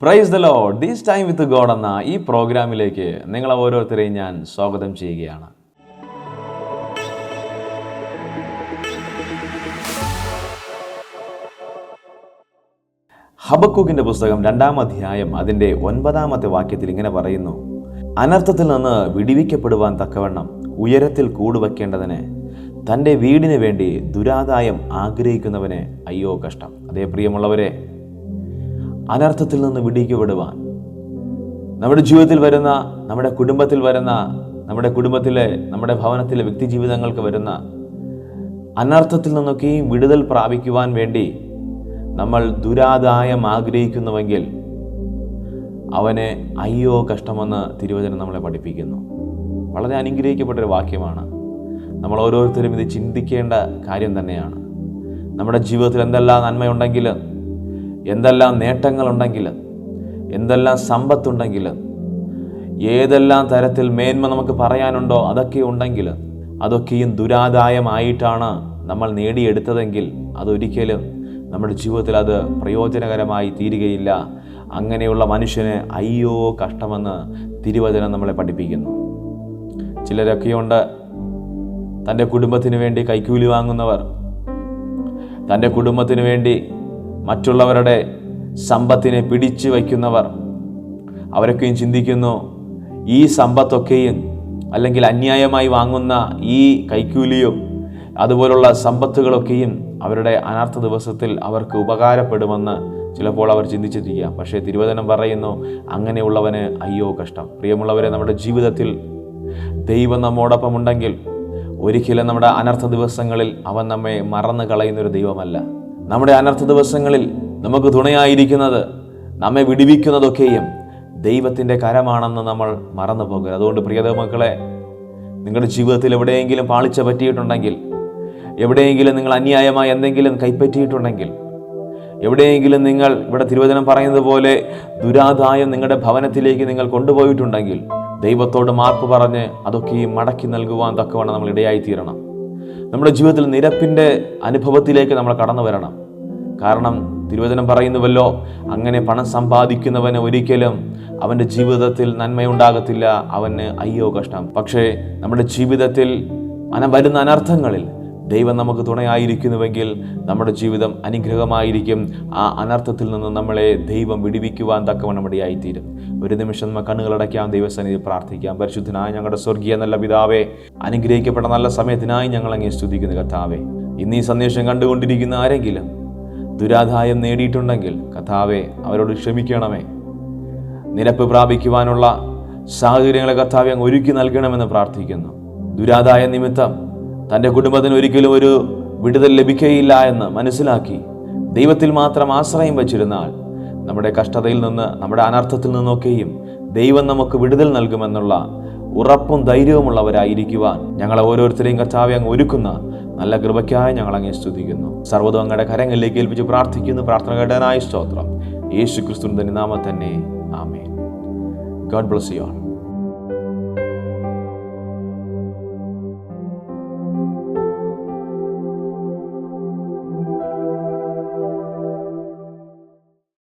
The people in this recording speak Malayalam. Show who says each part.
Speaker 1: Praise the Lord. This time with God എന്ന ഈ പ്രോഗ്രാമിലേക്ക് നിങ്ങളെ ഓരോരുത്തരെയും ഞാൻ സ്വാഗതം ചെയ്യുകയാണ്. ഹബക്കൂക്കിന്റെ പുസ്തകം 2-ാം അധ്യായം അതിൻ്റെ 9-ാമത്തെ വാക്യത്തിൽ ഇങ്ങനെ പറയുന്നു: അനർത്ഥത്തിൽ നിന്ന് വിടിവിക്കപ്പെടുവാൻ തക്കവണ്ണം ഉയരത്തിൽ കൂടുവയ്ക്കേണ്ടതിന് തൻ്റെ വീടിന് വേണ്ടി ദുരാദായം ആഗ്രഹിക്കുന്നവന് അയ്യോ കഷ്ടം. അതേ പ്രിയമുള്ളവരെ, അനർത്ഥത്തിൽ നിന്ന് വിടിവിക്കപ്പെടുവാൻ നമ്മുടെ ജീവിതത്തിൽ വരുന്ന, നമ്മുടെ കുടുംബത്തിൽ വരുന്ന, നമ്മുടെ ഭവനത്തിലെ വ്യക്തി ജീവിതങ്ങൾക്ക് വരുന്ന അനർത്ഥത്തിൽ നിന്നൊക്കെയും വിടുതൽ പ്രാപിക്കുവാൻ വേണ്ടി നമ്മൾ ദുരാദായം ആഗ്രഹിക്കുന്നുവെങ്കിൽ അവന് അയ്യോ കഷ്ടമെന്ന് തിരുവചനം നമ്മളെ പഠിപ്പിക്കുന്നു. വളരെ അനുഗ്രഹിക്കപ്പെട്ടൊരു വാക്യമാണ്. നമ്മൾ ഓരോരുത്തരും ഇത് ചിന്തിക്കേണ്ട കാര്യം തന്നെയാണ്. നമ്മുടെ ജീവിതത്തിൽ എന്തെല്ലാം നന്മയുണ്ടെങ്കിലും, എന്തെല്ലാം നേട്ടങ്ങളുണ്ടെങ്കിലും, എന്തെല്ലാം സമ്പത്തുണ്ടെങ്കിലും, ഏതെല്ലാം തരത്തിൽ മേന്മ നമുക്ക് പറയാനുണ്ടോ അതൊക്കെ ഉണ്ടെങ്കിലും, അതൊക്കെയും ദുരാദായമായിട്ടാണ് നമ്മൾ നേടിയെടുത്തതെങ്കിൽ അതൊരിക്കലും നമ്മുടെ ജീവിതത്തിൽ അത് പ്രയോജനകരമായി തീരുകയില്ല. അങ്ങനെയുള്ള മനുഷ്യന് അയ്യോ കഷ്ടമെന്ന് തിരുവചനം നമ്മളെ പഠിപ്പിക്കുന്നു. ചിലരൊക്കെയുണ്ട്, തൻ്റെ കുടുംബത്തിന് വേണ്ടി കൈക്കൂലി വാങ്ങുന്നവർ, തൻ്റെ കുടുംബത്തിന് വേണ്ടി മറ്റുള്ളവരുടെ സമ്പത്തിനെ പിടിച്ചു വയ്ക്കുന്നവർ. അവരൊക്കെയും ചിന്തിക്കുന്നു, ഈ സമ്പത്തൊക്കെയും അല്ലെങ്കിൽ അന്യായമായി വാങ്ങുന്ന ഈ കൈക്കൂലിയും അതുപോലുള്ള സമ്പത്തുകളൊക്കെയും അവരുടെ അനർത്ഥ ദിവസത്തിൽ അവർക്ക് ഉപകാരപ്പെടുമെന്ന് ചിലപ്പോൾ അവർ ചിന്തിച്ചിരിക്കാം. പക്ഷേ തിരുവചനം പറയുന്നു, അങ്ങനെയുള്ളവന് അയ്യോ കഷ്ടം. പ്രിയമുള്ളവരെ, നമ്മുടെ ജീവിതത്തിൽ ദൈവം നമ്മോടൊപ്പം ഉണ്ടെങ്കിൽ ഒരിക്കലും നമ്മുടെ അനർത്ഥ ദിവസങ്ങളിൽ അവൻ നമ്മെ മറന്നു കളയുന്നൊരു ദൈവമല്ല. നമ്മുടെ അനർത്ഥ ദിവസങ്ങളിൽ നമുക്ക് തുണയായിരിക്കുന്നത്, നമ്മെ വിടുവിക്കുന്നതൊക്കെയും ദൈവത്തിൻ്റെ കരമാണെന്ന് നമ്മൾ മറന്നു പോകരുത്. അതുകൊണ്ട് പ്രിയതമ മക്കളെ, നിങ്ങളുടെ ജീവിതത്തിൽ എവിടെയെങ്കിലും പാളിച്ച പറ്റിയിട്ടുണ്ടെങ്കിൽ, എവിടെയെങ്കിലും നിങ്ങൾ അന്യായമായി എന്തെങ്കിലും കൈപ്പറ്റിയിട്ടുണ്ടെങ്കിൽ, എവിടെയെങ്കിലും നിങ്ങൾ ഇവിടെ തിരുവചനം പറയുന്നത് പോലെ ദുരാദായം നിങ്ങളുടെ ഭവനത്തിലേക്ക് നിങ്ങൾ കൊണ്ടുപോയിട്ടുണ്ടെങ്കിൽ ദൈവത്തോട് മാപ്പ് പറഞ്ഞ് അതൊക്കെയും മടക്കി നൽകുവാൻ തക്കവണ്ണം നമ്മൾ ഇടയായിത്തീരണം. നമ്മുടെ ജീവിതത്തിൽ നിരപ്പിൻ്റെ അനുഭവത്തിലേക്ക് നമ്മൾ കടന്നു വരണം. കാരണം തിരുവചനം പറയുന്നുവല്ലോ, അങ്ങനെ പണം സമ്പാദിക്കുന്നവന് ഒരിക്കലും അവൻ്റെ ജീവിതത്തിൽ നന്മയുണ്ടാകത്തില്ല, അവന് അയ്യോ കഷ്ടം. പക്ഷേ നമ്മുടെ ജീവിതത്തിൽ വരുന്ന അനർത്ഥങ്ങളിൽ ദൈവം നമുക്ക് തുണയായിരിക്കുന്നുവെങ്കിൽ നമ്മുടെ ജീവിതം അനുഗ്രഹമായിരിക്കും. ആ അനർത്ഥത്തിൽ നിന്ന് നമ്മളെ ദൈവം വിടുവിക്കുവാൻ തക്കവണ്ണം ഇടയായിത്തീരും. ഒരു നിമിഷം നമ്മൾ കണ്ണുകളടയ്ക്കാം, ദൈവസന്നിധി പ്രാർത്ഥിക്കാം. പരിശുദ്ധനായ ഞങ്ങളുടെ സ്വർഗീയ നല്ല പിതാവേ, അനുഗ്രഹിക്കപ്പെട്ട നല്ല സമയത്തിനായി ഞങ്ങൾ അങ്ങേ സ്തുതിക്കുന്നു കർത്താവേ. ഇന്ന് ഈ സന്ദേശം കണ്ടുകൊണ്ടിരിക്കുന്ന ആരെങ്കിലും ദുരാദായം നേടിയിട്ടുണ്ടെങ്കിൽ കർത്താവേ, അവരോട് ക്ഷമിക്കണമേ. നിരപ്പ് പ്രാപിക്കുവാനുള്ള സാഹചര്യങ്ങളെ കർത്താവേ അങ്ങ് ഒരുക്കി നൽകണമെന്ന് പ്രാർത്ഥിക്കുന്നു. ദുരാദായ നിമിത്തം തൻ്റെ കുടുംബത്തിന് ഒരിക്കലും ഒരു വിടുതൽ ലഭിക്കുകയില്ല എന്ന് മനസ്സിലാക്കി ദൈവത്തിൽ മാത്രം ആശ്രയം വച്ചിരുന്നാൽ നമ്മുടെ കഷ്ടതയിൽ നിന്ന്, നമ്മുടെ അനർത്ഥത്തിൽ നിന്നൊക്കെയും ദൈവം നമുക്ക് വിടുതൽ നൽകുമെന്നുള്ള ഉറപ്പും ധൈര്യവുമുള്ളവരായിരിക്കുവാൻ ഞങ്ങളെ ഓരോരുത്തരെയും കർത്താവെ അങ്ങ് ഒരുക്കുന്ന നല്ല കൃപയ്ക്കായി ഞങ്ങൾ അങ്ങേ സ്തുതിക്കുന്നു. സർവ്വതും അങ്ങയുടെ കരങ്ങളിലേക്ക് ഏൽപ്പിച്ച് പ്രാർത്ഥിക്കുന്നു. പ്രാർത്ഥന കേട്ടതിനായി സ്തോത്രം. യേശു ക്രിസ്തുവിന്റെ നാമത്തിൽ തന്നെ ആമേൻ. God bless you all.